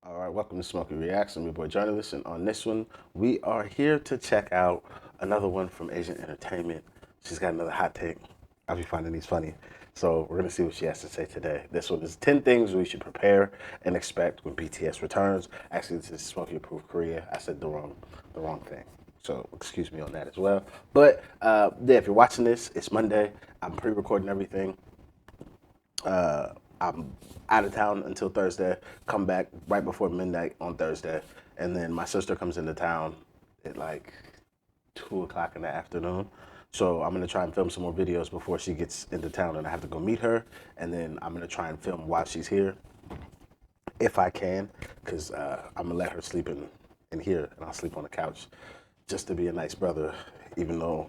All right, welcome to Smokey Reacts. I'm your boy Jurnalist, and on this one, we are here to check out another one from Asian Entertainment. She's got another hot take. I'll be finding these funny. So we're gonna see what she has to say today. This one is 10 things we should prepare and expect when BTS returns. Actually, this is Smokey approved Korea. I said the wrong thing. So excuse me on that as well. But yeah, if you're watching this, it's Monday. I'm pre-recording everything. I'm out of town until Thursday. Come back right before midnight on Thursday, and then my sister comes into town at like 2 o'clock in the afternoon. So I'm gonna try and film some more videos before she gets into town, and I have to go meet her. And then I'm gonna try and film while she's here, if I can, because I'm gonna let her sleep in here, and I'll sleep on the couch, just to be a nice brother, even though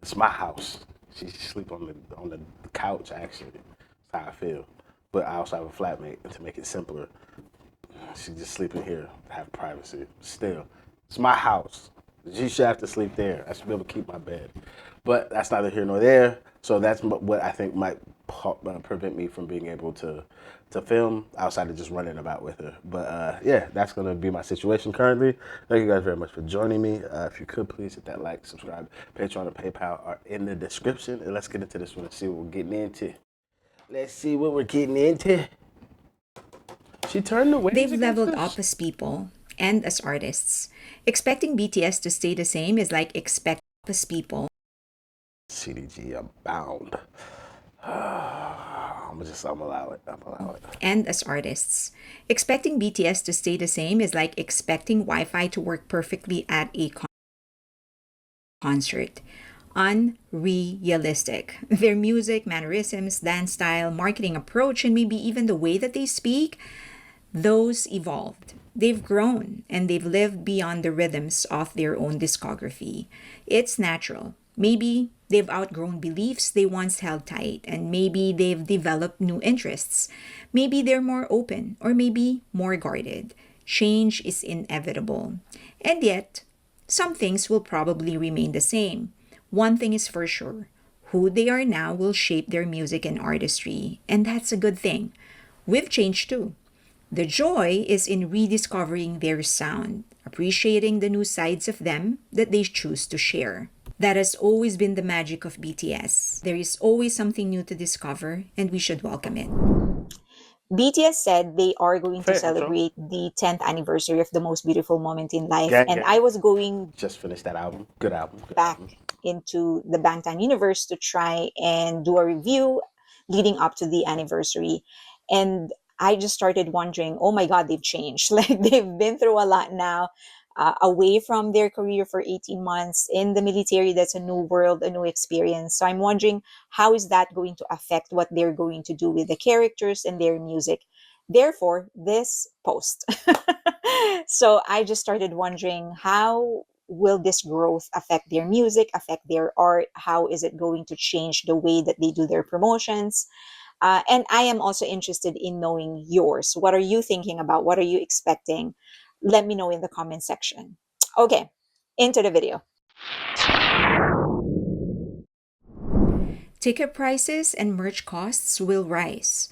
it's my house. She sleep on the couch actually. That's how I feel. But I also have a flatmate, and to make it simpler, she just sleeping here to have privacy. Still, it's my house. She should have to sleep there. I should be able to keep my bed. But that's neither here nor there. So that's what I think might prevent me from being able to film outside of just running about with her. But yeah, that's going to be my situation currently. Thank you guys very much for joining me. If you could please hit that like, subscribe. Patreon and PayPal are in the description. And let's get into this one and see what we're getting into. Let's see what we're getting into. She turned the waves They've against leveled us. up as people and as artists. Expecting BTS to stay the same is like expect as people CDG abound. I'm allow it. I'm allow it. and as artists. Expecting BTS to stay the same is like expecting Wi-Fi to work perfectly at a concert. Unrealistic. Their music, mannerisms, dance style, marketing approach, and maybe even the way that they speak, those evolved. They've grown and they've lived beyond the rhythms of their own discography. It's natural. Maybe they've outgrown beliefs they once held tight, and maybe they've developed new interests. Maybe they're more open, or maybe more guarded. Change is inevitable. And yet, some things will probably remain the same. One thing is for sure: who they are now will shape their music and artistry, and that's a good thing. We've changed too. The joy is in rediscovering their sound, appreciating the new sides of them that they choose to share. That has always been the magic of BTS. There is always something new to discover, and we should welcome it. BTS said they are going to Fair intro. celebrate the 10th anniversary of the most beautiful moment in life. Gang And I gang. was going Just finished that album. Good album. Good back album. into the Bangtan universe to try and do a review leading up to the anniversary. And I just started wondering, oh my God, they've changed. Like they've been through a lot now, away from their career for 18 months in the military. That's a new world, a new experience. So I'm wondering, how is that going to affect what they're going to do with the characters and their music? Therefore, this post. So I just started wondering, how will this growth affect their music, affect their art? How is it going to change the way that they do their promotions? And I am also interested in knowing yours. What are you thinking about? What are you expecting? Let me know in the comment section. Okay, into the video. Ticket prices and merch costs will rise.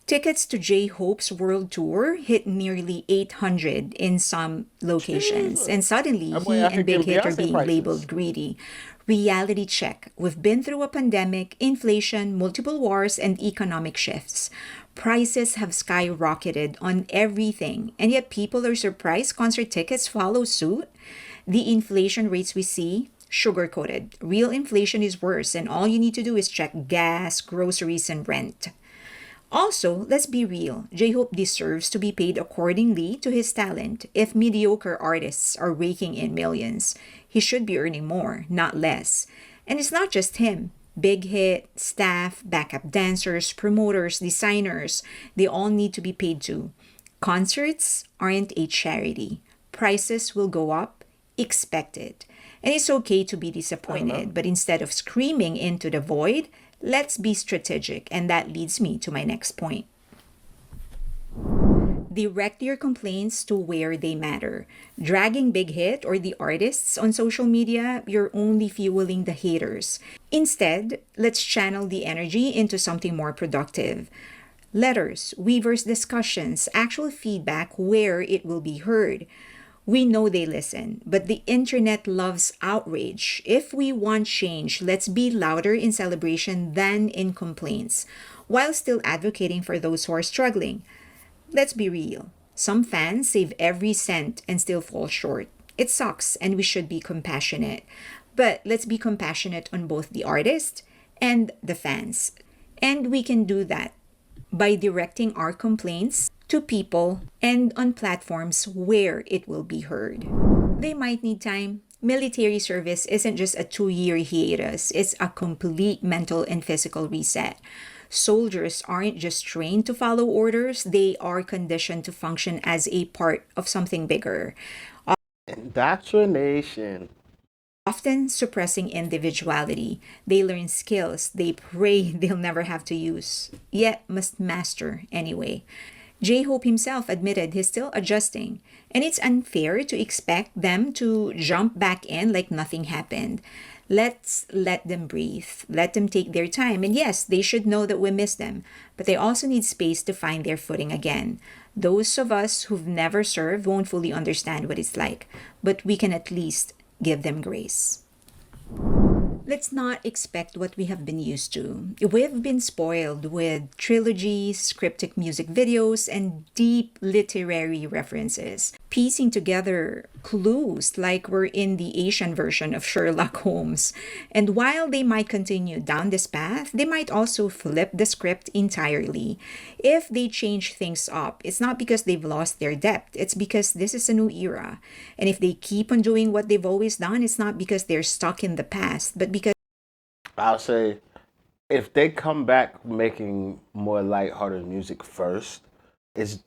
Tickets to J-Hope's world tour hit nearly 800 in some locations, and Jesus. suddenly That boy he out here and Big getting Hit are Beyonce being prices. labeled greedy. Reality check. We've been through a pandemic, inflation, multiple wars, and economic shifts. Prices have skyrocketed on everything, and yet people are surprised concert tickets follow suit. The inflation rates we see, sugar coated. Real inflation is worse, and all you need to do is check gas, groceries, and rent. Also, let's be real, J Hope deserves to be paid accordingly to his talent. If mediocre artists are raking in millions, he should be earning more, not less. And it's not just him. Big Hit, staff, backup dancers, promoters, designers, they all need to be paid too. Concerts aren't a charity. Prices will go up, expect it. And it's okay to be I don't know. disappointed, but instead of screaming into the void, let's be strategic. And that leads me to my next point. Direct your complaints to where they matter. Dragging Big Hit or the artists on social media, you're only fueling the haters. Instead, let's channel the energy into something more productive. Letters, Weavers discussions, actual feedback where it will be heard. We know they listen, but the internet loves outrage. If we want change, let's be louder in celebration than in complaints, while still advocating for those who are struggling. Let's be real. Some fans save every cent and still fall short. It sucks, and we should be compassionate. But let's be compassionate on both the artist and the fans. And we can do that by directing our complaints to people and on platforms where it will be heard. They might need time. Military service isn't just a 2-year hiatus, it's a complete mental and physical reset. Soldiers aren't just trained to follow orders, they are conditioned to function as a part of something bigger, Indoctrination. often suppressing individuality. They learn skills they pray they'll never have to use, yet must master anyway. J Hope himself admitted he's still adjusting, and it's unfair to expect them to jump back in like nothing happened. Let's let them breathe, let them take their time, and yes, they should know that we miss them, but they also need space to find their footing again. Those of us who've never served won't fully understand what it's like, but we can at least give them grace. Let's not expect what we have been used to. We've been spoiled with trilogies, cryptic music videos, and deep literary references, piecing together clues like we're in the Asian version of Sherlock Holmes. And while they might continue down this path, they might also flip the script entirely. If they change things up, it's not because they've lost their depth, it's because this is a new era. And if they keep on doing what they've always done, it's not because they're stuck in the past, but because I'll say if they come back making more lighthearted music first, it's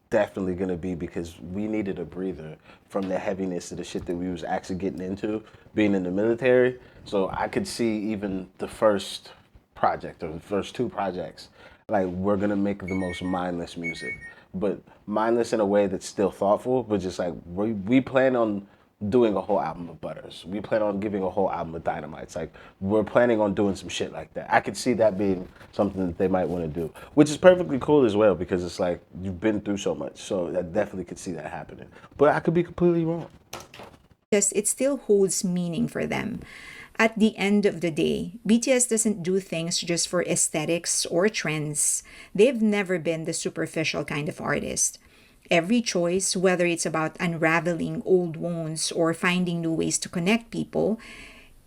definitely gonna be because we needed a breather from the heaviness of the shit that we was actually getting into being in the military. So I could see even the first project or the first two projects, like we're gonna make the most mindless music, but mindless in a way that's still thoughtful, but just like we plan on doing a whole album of Butters. We plan on giving a whole album of Dynamites. Like we're planning on doing some shit like that. I could see that being something that they might want to do, which is perfectly cool as well because it's like you've been through so much. So I definitely could see that happening. But I could be completely wrong. it still holds meaning for them. At the end of the day, BTS doesn't do things just for aesthetics or trends. They've never been the superficial kind of artist. Every choice, whether it's about unraveling old wounds or finding new ways to connect people,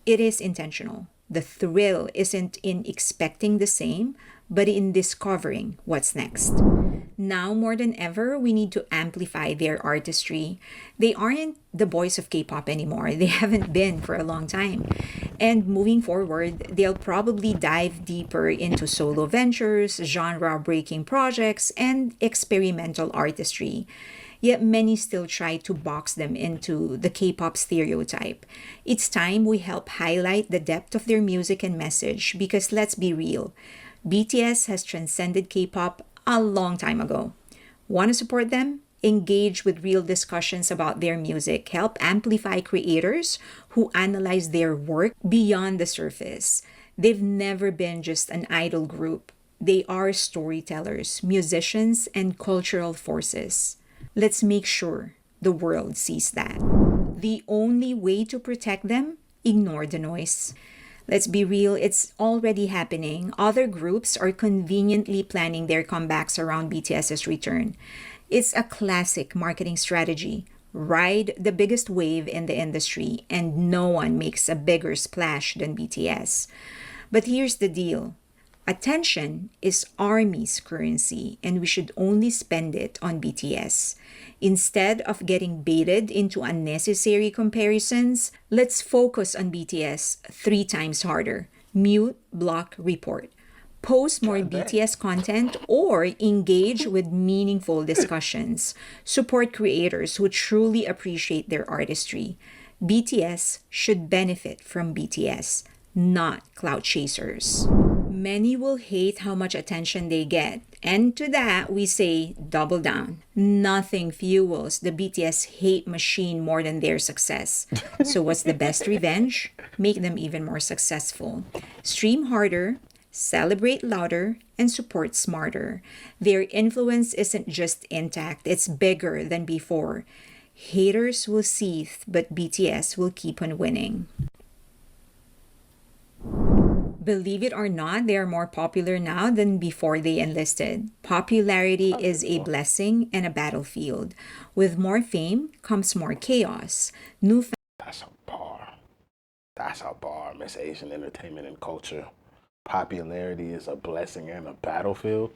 it is intentional. The thrill isn't in expecting the same, but in discovering what's next. Now more than ever, we need to amplify their artistry. They aren't the boys of K-pop anymore. They haven't been for a long time. And moving forward, they'll probably dive deeper into solo ventures, genre-breaking projects, and experimental artistry. Yet many still try to box them into the K-pop stereotype. It's time we help highlight the depth of their music and message because let's be real, BTS has transcended K-pop a long time ago. Want to support them? Engage with real discussions about their music. Help amplify creators who analyze their work beyond the surface. They've never been just an idol group. They are storytellers, musicians, and cultural forces. Let's make sure the world sees that. The only way to protect them? Ignore the noise. Let's be real, it's already happening. Other groups are conveniently planning their comebacks around BTS's return. It's a classic marketing strategy. Ride the biggest wave in the industry, and no one makes a bigger splash than BTS. But here's the deal. Attention is Army's currency, and we should only spend it on BTS. Instead of getting baited into unnecessary comparisons, let's focus on BTS 3 times harder. Mute, block, report. Post more BTS content or engage with meaningful discussions. Support creators who truly appreciate their artistry. BTS should benefit from BTS, not clout chasers. Many will hate how much attention they get. And to that, we say double down. Nothing fuels the BTS hate machine more than their success. So what's the best revenge? Make them even more successful. Stream harder, celebrate louder, and support smarter. Their influence isn't just intact, it's bigger than before. Haters will seethe, but BTS will keep on winning. Believe it or not, they are more popular now than before they enlisted. Popularity is a blessing and a battlefield. With more fame comes more chaos. New That's a bar. That's a bar, Miss Asian Entertainment and Culture. Popularity is a blessing and a battlefield.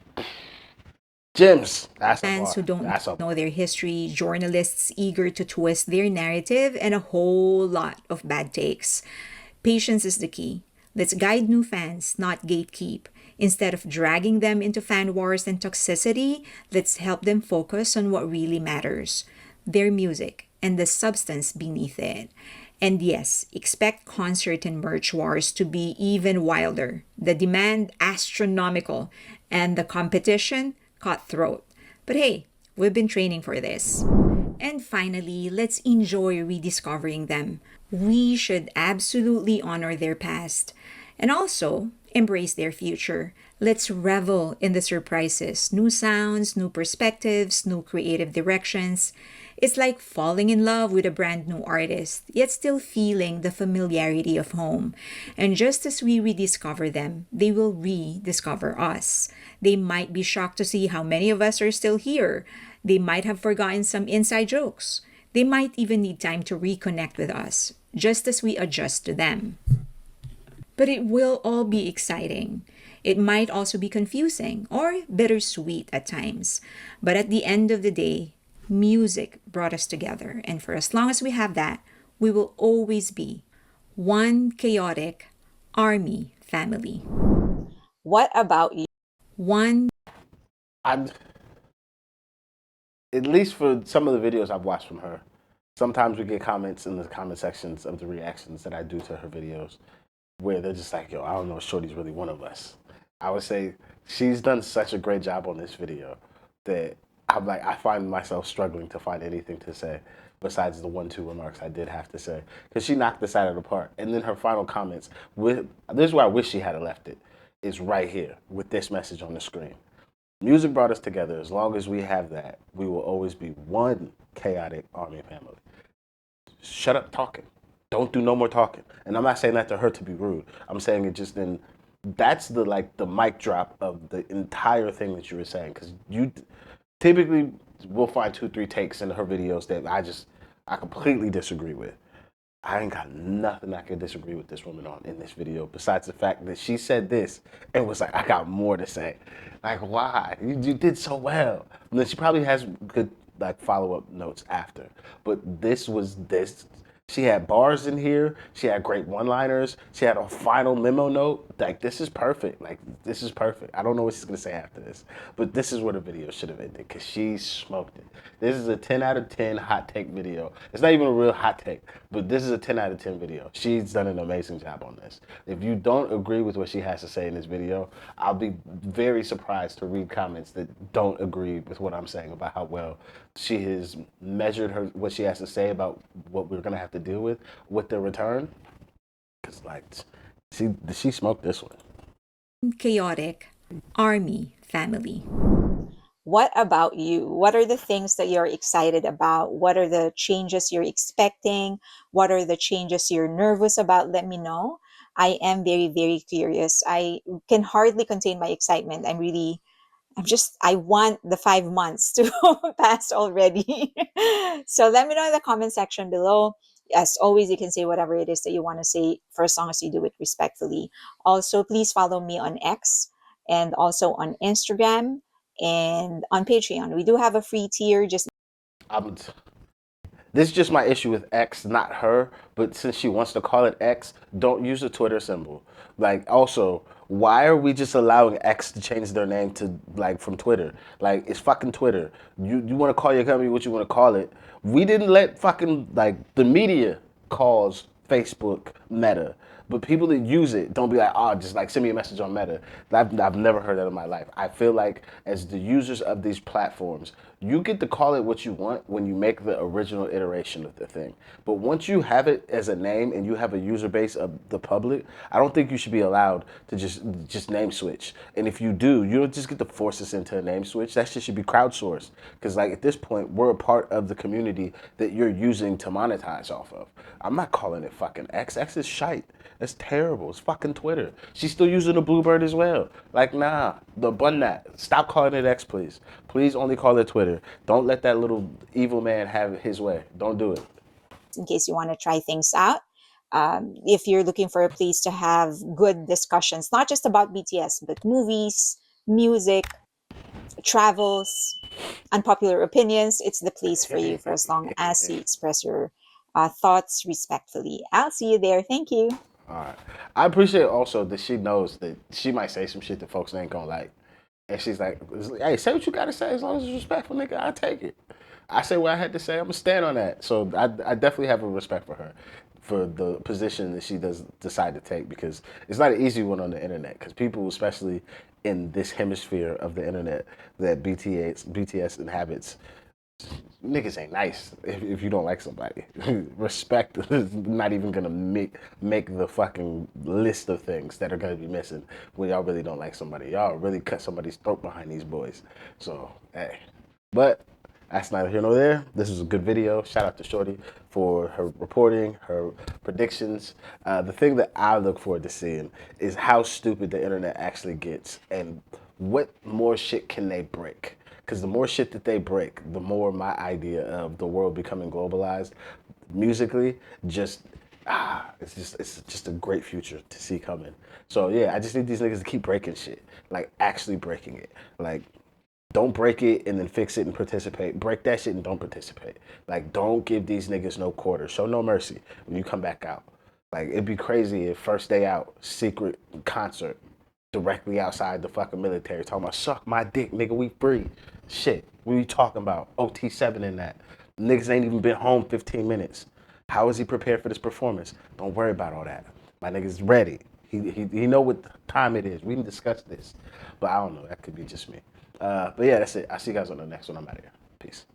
Gems. That's a fans bar. who don't That's a know their history, journalists eager to twist their narrative, and a whole lot of bad takes. Patience is the key. Let's guide new fans, not gatekeep. Instead of dragging them into fan wars and toxicity, let's help them focus on what really matters: their music and the substance beneath it. And yes, expect concert and merch wars to be even wilder. The demand astronomical and the competition cutthroat. But hey, we've been training for this. And finally, let's enjoy rediscovering them. We should absolutely honor their past and also embrace their future. Let's revel in the surprises, new sounds, new perspectives, new creative directions. It's like falling in love with a brand new artist, yet still feeling the familiarity of home. And just as we rediscover them, they will rediscover us. They might be shocked to see how many of us are still here. They might have forgotten some inside jokes. They might even need time to reconnect with us, just as we adjust to them. But it will all be exciting. It might also be confusing or bittersweet at times. But at the end of the day, music brought us together. And for as long as we have that, we will always be one chaotic army family. What about you? One I, at least for some of the videos I've watched from her, sometimes we get comments in the comment sections of the reactions that I do to her videos where they're just like, yo, I don't know if Shorty's really one of us. I would say she's done such a great job on this video that I'm like, I find myself struggling to find anything to say besides the 1-2 remarks I did have to say, because she knocked this out of the park. And then her final comments, this is where I wish she had left it, is right here with this message on the screen. Music brought us together. As long as we have that, we will always be one chaotic army family. Shut up talking. Don't do no more talking. And I'm not saying that to her to be rude. I'm saying it just in, that's the mic drop of the entire thing that you were saying. Because you typically will find 2-3 takes in her videos that I completely disagree with. I ain't got nothing I can disagree with this woman on in this video, besides the fact that she said this and was like, I got more to say. Like, why? You did so well. And then she probably has good follow-up notes after. But this was this. She had bars in here. She had great one-liners. She had a final memo note. Like, this is perfect. Like, this is perfect. I don't know what she's going to say after this. But this is where the video should have ended, because she smoked it. This is a 10 out of 10 hot take video. It's not even a real hot take, but this is a 10 out of 10 video. She's done an amazing job on this. If you don't agree with what she has to say in this video, I'll be very surprised to read comments that don't agree with what I'm saying about how well she has measured what she has to say about what we're going to have to deal with the return. Because, she smoked this one. chaotic army family. What about you? What are the things that you're excited about? What are the changes you're expecting? What are the changes you're nervous about? Let me know. I am very, very curious. I can hardly contain my excitement. I want the 5 months to pass already. So let me know in the comment section below. As always, you can say whatever it is that you want to say, for as long as you do it respectfully. Also, please follow me on X and also on Instagram and on Patreon. We do have a free tier. Just This is just my issue with X, not her. But since she wants to call it X, don't use the Twitter symbol. Also, why are we just allowing X to change their name to from Twitter? It's fucking Twitter. You want to call your company what you want to call it. We didn't let fucking the media calls Facebook Meta. But people that use it don't be like, oh, just like send me a message on Meta. I've never heard that in my life. I feel like as the users of these platforms, you get to call it what you want when you make the original iteration of the thing. But once you have it as a name and you have a user base of the public, I don't think you should be allowed to just name switch. And if you do, you don't just get to force us into a name switch. That shit should be crowdsourced. Because like at this point, we're a part of the community that you're using to monetize off of. I'm not calling it fucking X. X is shite. That's terrible. It's fucking Twitter. She's still using the Bluebird as well. Like, nah, the bun that. Stop calling it X, please. Please only call it Twitter. Don't let that little evil man have his way. Don't do it. In case you want to try things out. If you're looking for a place to have good discussions, not just about BTS, but movies, music, travels, unpopular opinions, it's the place for you for as long as you express your thoughts respectfully. I'll see you there. Thank you. All right. I appreciate also that she knows that she might say some shit that folks ain't gonna like. And she's like, hey, say what you gotta say as long as it's respectful, nigga. I take it. I say what I had to say. I'm gonna stand on that. So I definitely have a respect for her, for the position that she does decide to take, because it's not an easy one on the internet. Because people, especially in this hemisphere of the internet that BTS inhabits, niggas ain't nice if you don't like somebody. Respect is not even gonna make the fucking list of things that are gonna be missing when y'all really don't like somebody. Y'all really cut somebody's throat behind these boys. So hey, but that's neither here nor there. This was a good video. Shout out to Shorty for her reporting, her predictions. The thing that I look forward to seeing is how stupid the internet actually gets and what more shit can they break. Because the more shit that they break, the more my idea of the world becoming globalized musically it's just a great future to see coming. So yeah, I just need these niggas to keep breaking shit. Like actually breaking it. Like don't break it and then fix it and participate. Break that shit and don't participate. Like don't give these niggas no quarter. Show no mercy when you come back out. Like it'd be crazy if first day out, secret concert directly outside the fucking military talking about suck my dick, nigga, we free. Shit, what are you talking about? OT7 in that. Niggas ain't even been home 15 minutes. How is he prepared for this performance? Don't worry about all that. My nigga's ready. He know what time it is. We can discuss this. But I don't know. That could be just me. But yeah, that's it. I'll see you guys on the next one. I'm out of here. Peace.